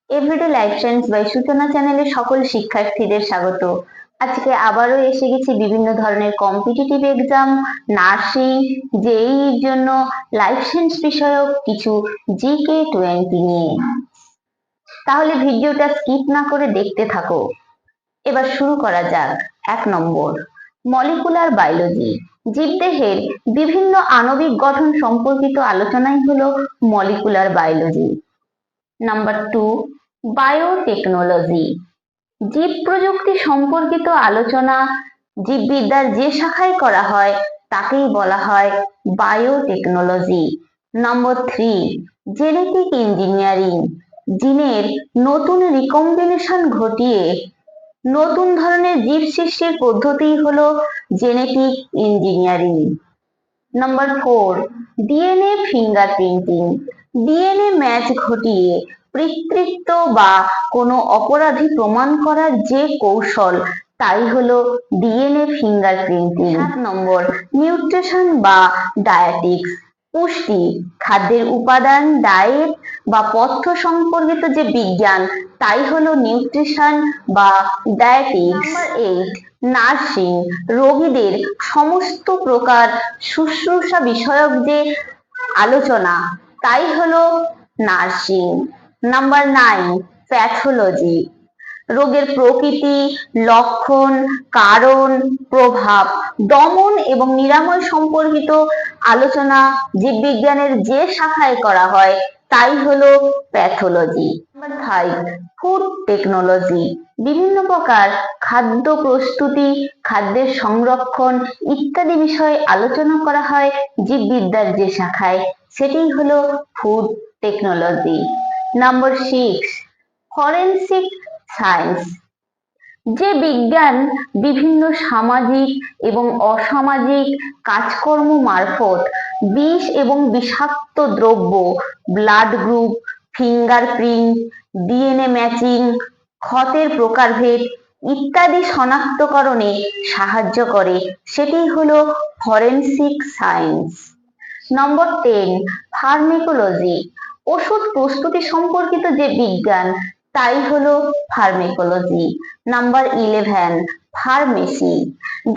Everyday life science by সূচনা চ্যানেলে সকল শিক্ষার্থীদের স্বাগত। আজকে আবারও এসে গেছি বিভিন্ন ধরনের কম্পিটিটিভ এক্সাম, নার্সিং, জেইইর জন্য লাইফ সায়েন্স বিষয়ক কিছু জিকে 20 নিয়ে। তাহলে ভিডিওটা স্কিপ না করে দেখতে থাকো। এবার শুরু করা যাক। 1 নম্বর, মলিকুলার বায়োলজি। জীবদেহের বিভিন্ন আণবিক গঠন সম্পর্কিত আলোচনাই হলো মলিকুলার বায়োলজি। Number 2, biotechnology. জীব প্রযুক্তি সম্পর্কিত আলোচনা জীববিদ্যার যে শাখায় করা হয় তাকেই বলা হয় বায়োটেকনোলজি। নম্বর 3, জেনেটিক ইঞ্জিনিয়ারিং। জিনের নতুন রিকম্বিনেশন ঘটিয়ে নতুন ধরনের জীব সৃষ্টির পদ্ধতি হলো genetic engineering. Number 4, DNA fingerprinting. DNA match ঘটিয়ে পিতৃত্ব বা কোনো অপরাধী প্রমাণ করার যে কৌশল তাই হলো ডিএনএ ফিঙ্গারপ্রিন্টিং। 7 নম্বর, নিউট্রিশন বা ডায়েটিক্স। পুষ্টি, খাদ্যের উপাদান, ডায়েট বা পথ্য সম্পর্কিত যে বিজ্ঞান তাই হলো নিউট্রিশন বা ডায়েটিক্স। Number 8, nursing. রোগীদের সমস্ত প্রকার শুশ্রূষা বিষয়ক যে আলোচনা তাই হলো নার্সিং। Number 9, pathology. রোগের প্রকৃতি, লক্ষণ, কারণ, প্রভাব, দমন এবং নিরাময় সম্পর্কিত আলোচনা জীববিজ্ঞানের যে শাখায় করা হয় তাই হলো প্যাথোলজি। Number 5, food technology. বিভিন্ন প্রকার খাদ্য প্রস্তুতি, খাদ্যের সংরক্ষণ ইত্যাদি বিষয়ে আলোচনা করা হয় জীববিদ্যার যে শাখায় সেটাই হলো food technology. Number 6, forensic science. যে বিজ্ঞান বিভিন্ন সামাজিক এবং অসামাজিক কাজকর্ম মারফত বিষ এবং বিষাক্ত দ্রব্য, blood group, fingerprint, DNA matching, ক্ষতের প্রকারভেদ ইত্যাদি শনাক্তকরণে সাহায্য করে সেটি হলো ফরেনসিক সায়েন্স। নম্বর 10, ফার্মেকোলজি। ওষুধ প্রস্তুতি সম্পর্কিত যে বিজ্ঞান তাই হলো ফার্মেকোলজি। Number 11, pharmacy.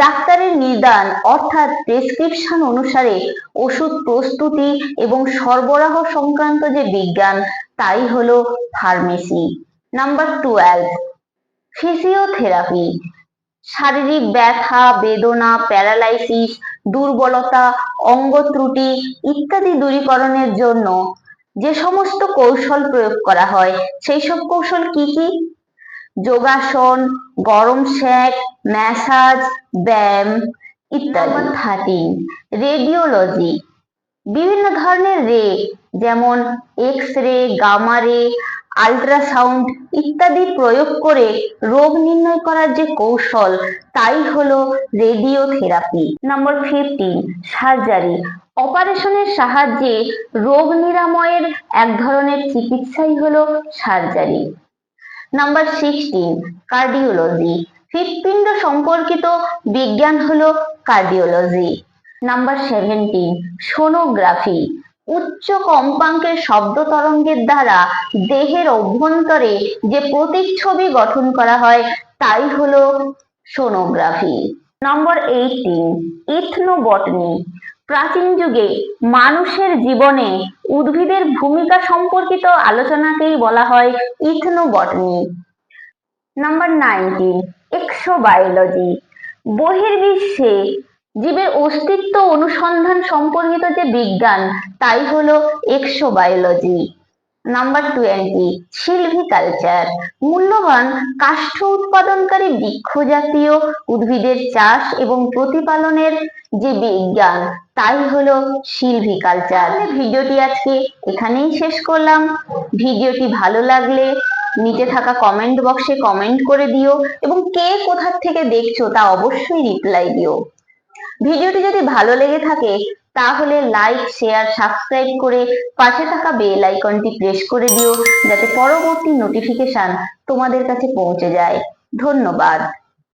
ডাক্তারের নিদান অর্থাৎ প্রেসক্রিপশন অনুসারে ওষুধ প্রস্তুতি এবং সরবরাহ সংক্রান্ত যে বিজ্ঞান তাই হলো ফার্মেসি। Number 12, physiotherapy. শারীরিক ব্যথা, বেদনা, প্যারালাইসিস, দুর্বলতা, অঙ্গ ত্রুটি ইত্যাদি দূরীকরণের জন্য যে সমস্ত কৌশল প্রয়োগ করা হয় সেই সব কৌশল কি কি? যোগাসন, গরম সেক, ম্যাসাজ, ব্যায়াম ইত্যাদি। 13, রেডিওলজি। বিভিন্ন ধরনের রে যেমন এক্স রে, গামা রে, আল্ট্রাসাউন্ড ইত্যাদি প্রয়োগ করে রোগ নির্ণয় করার যে কৌশল তাই হলো রেডিওথেরাপি। Number 15, surgery. অপারেশনের সাহায্যে রোগ নিরাময়ের এক ধরনের চিকিৎসাই হলো সার্জারি। Number 16, cardiology. হৃৎপিণ্ড সম্পর্কিত বিজ্ঞান হলো কার্ডিওলজি। Number 17, sonography. উচ্চ কম্পাঙ্কের শব্দ তরঙ্গের দ্বারা দেহের অভ্যন্তরে যে প্রতিচ্ছবি গঠন করা হয় তাই হলো সোনোগ্রাফি। নম্বর 18, ইথনোবটনি। প্রাচীন যুগে মানুষের জীবনে উদ্ভিদের ভূমিকা সম্পর্কিত আলোচনাকেই বলা হয় ইথনোবটনি। নাম্বার 19, এক্সোবায়োলজি। বহির্বিশ্বে জীবের অস্তিত্ব অনুসন্ধান সম্পর্কিত যে বিজ্ঞান তাই হলো এক্সোবায়োলজি। নাম্বার 20, সিলভিকালচার। মূল্যবান কাষ্ঠ উৎপাদনকারী বৃক্ষ জাতীয় উদ্ভিদের চাষ এবং প্রতিপালনের যে বিজ্ঞান তাই হলো সিলভিকালচার। ভিডিওটি আজকে এখানেই শেষ করলাম। ভিডিওটি ভালো লাগলে নিচে থাকা কমেন্ট বক্সে কমেন্ট করে দিও এবং কে কোথা থেকে দেখছো তা অবশ্যই রিপ্লাই দিও। ভিডিওটি যদি ভালো লেগে থাকে তাহলে লাইক, শেয়ার, সাবস্ক্রাইব করে পাশে থাকা বেল আইকনটি প্রেস করে দিও যাতে পরবর্তী নোটিফিকেশন তোমাদের কাছে পৌঁছে যায়। ধন্যবাদ।